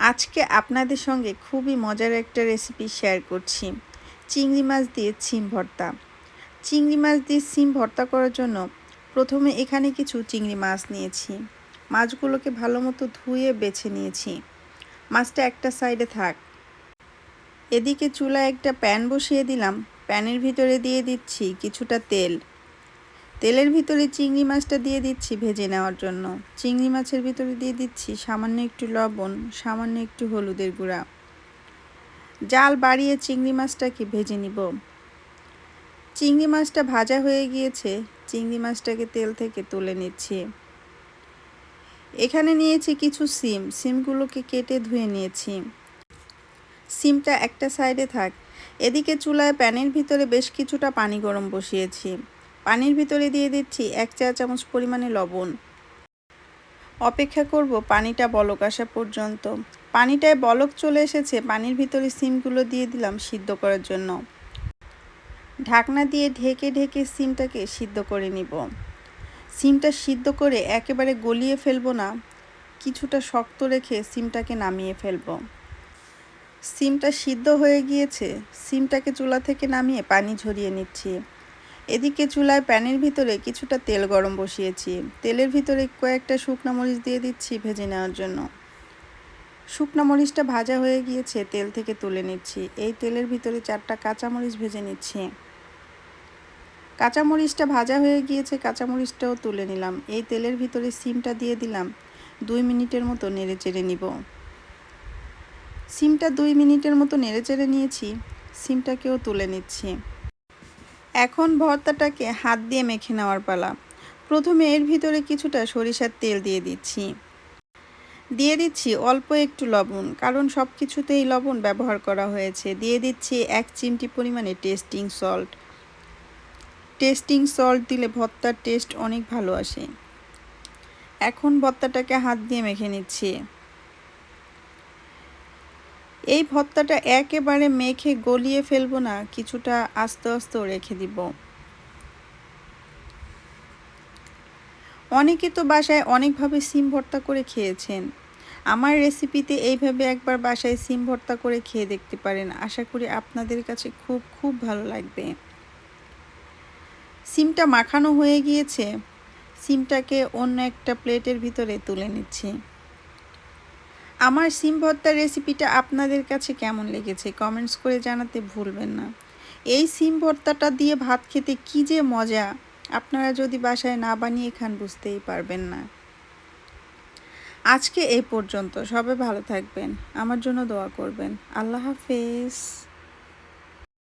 আজকে আপনাদের সঙ্গে খুবই মজার একটা রেসিপি শেয়ার করছি। চিংড়ি মাছ দিয়ে সিম ভর্তা। চিংড়ি মাছ দিয়ে সিম ভর্তা করার জন্য প্রথমে এখানে কিছু চিংড়ি মাছ নিয়েছি। মাছগুলোকে ভালো মতো ধুয়ে বেছে নিয়েছি। মাছটা একটা সাইডে থাক। এদিকে চুলায় একটা প্যান বসিয়ে দিলাম। প্যানের ভিতরে দিয়ে দিচ্ছি কিছুটা তেল। তেলের ভিতরে চিংড়ি মাছটা দিয়ে দিচ্ছি ভেজে নেওয়ার জন্য। চিংড়ি মাছের ভিতরে দিয়ে দিচ্ছি সামান্য একটু লবণ, সামান্য একটু হলুদের গুঁড়া। জাল বাড়িয়ে চিংড়ি মাছটাকে ভেজে নিব। চিংড়ি মাছটা ভাজা হয়ে গিয়েছে। চিংড়ি মাছটাকে তেল থেকে তুলে নিচ্ছি। এখানে নিয়েছি কিছু সিমগুলোকে কেটে ধুয়ে নিয়েছি। সিমটা একটা সাইডে থাক। এদিকে চুলায় প্যানের ভিতরে বেশ কিছুটা পানি গরম বসিয়েছি। পানির ভিতরে দিয়ে দিচ্ছি 1 চা চামচ পরিমাণে লবণ। অপেক্ষা করব পানিটা বলক আসা পর্যন্ত। পানিটায় বলক চলে এসেছে। পানির ভিতরে সিমগুলো দিয়ে দিলাম সিদ্ধ করার জন্য। ঢাকনা দিয়ে ঢেকে ঢেকে সিমটাকে সিদ্ধ করে নিব। সিমটা সিদ্ধ করে একেবারে গলিয়ে ফেলবো না, কিছুটা শক্ত রেখে সিমটাকে নামিয়ে ফেলব। সিমটা সিদ্ধ হয়ে গিয়েছে। সিমটাকে চুলা থেকে নামিয়ে পানি ঝরিয়ে নিচ্ছি। এদিকে চুলায় প্যানের ভিতরে কিছুটা তেল গরম বসিয়েছি। তেলের ভিতরে কয়েকটা শুকনো মরিচ দিয়ে দিচ্ছি ভেজে নেওয়ার জন্য। শুকনো মরিচটা ভাজা হয়ে গিয়েছে, তেল থেকে তুলে নিচ্ছি। এই তেলের ভিতরে 4টা কাঁচামরিচ ভেজে নিচ্ছি। কাঁচামরিচটা ভাজা হয়ে গিয়েছে, কাঁচামরিচটাও তুলে নিলাম। এই তেলের ভিতরে সিমটা দিয়ে দিলাম। 2 মিনিটের মতো নেড়েচেড়ে নিব। সিমটা 2 মিনিটের মতো নেড়েচেড়ে নিয়েছি। সিমটাকেও তুলে নিচ্ছি। এখন ভর্তাটাকে হাত দিয়ে মেখে নেওয়ার পালা। প্রথমে এর ভিতরে কিছুটা সরিষার তেল দিয়ে দিচ্ছি। দিয়ে দিচ্ছি অল্প একটু লবণ, কারণ সব কিছুতেই লবণ ব্যবহার করা হয়েছে। দিয়ে দিচ্ছি 1 চিমটি পরিমাণে টেস্টিং সল্ট। টেস্টিং সল্ট দিলে ভর্তার টেস্ট অনেক ভালো আসে। এখন ভর্তাটাকে হাত দিয়ে মেখে নিচ্ছি। এই ভর্তাটা একেবারে মেখে গলিয়ে ফেলবো না, কিছুটা আস্তে আস্তে রেখে দিব। অনেকে তো বাসায় অনেকভাবে সিম ভর্তা করে খেয়েছেন। আমার রেসিপিতে এইভাবে একবার বাসায় সিম ভর্তা করে খেয়ে দেখতে পারেন। আশা করি আপনাদের কাছে খুব খুব ভালো লাগবে। সিমটা মাখানো হয়ে গিয়েছে। সিমটাকে অন্য একটা প্লেটের ভিতরে তুলে নিচ্ছি। আমার সিম ভর্তার রেসিপিটা আপনাদের কাছে কেমন লেগেছে কমেন্টস করে জানাতে ভুলবেন না। এই সিম ভর্তাটা দিয়ে ভাত খেতে কী যে মজা, আপনারা যদি বাসায় না বানিয়ে খান বুঝতেই পারবেন না। আজকে এই পর্যন্ত। সবাই ভালো থাকবেন, আমার জন্য দোয়া করবেন। আল্লাহ হাফেজ।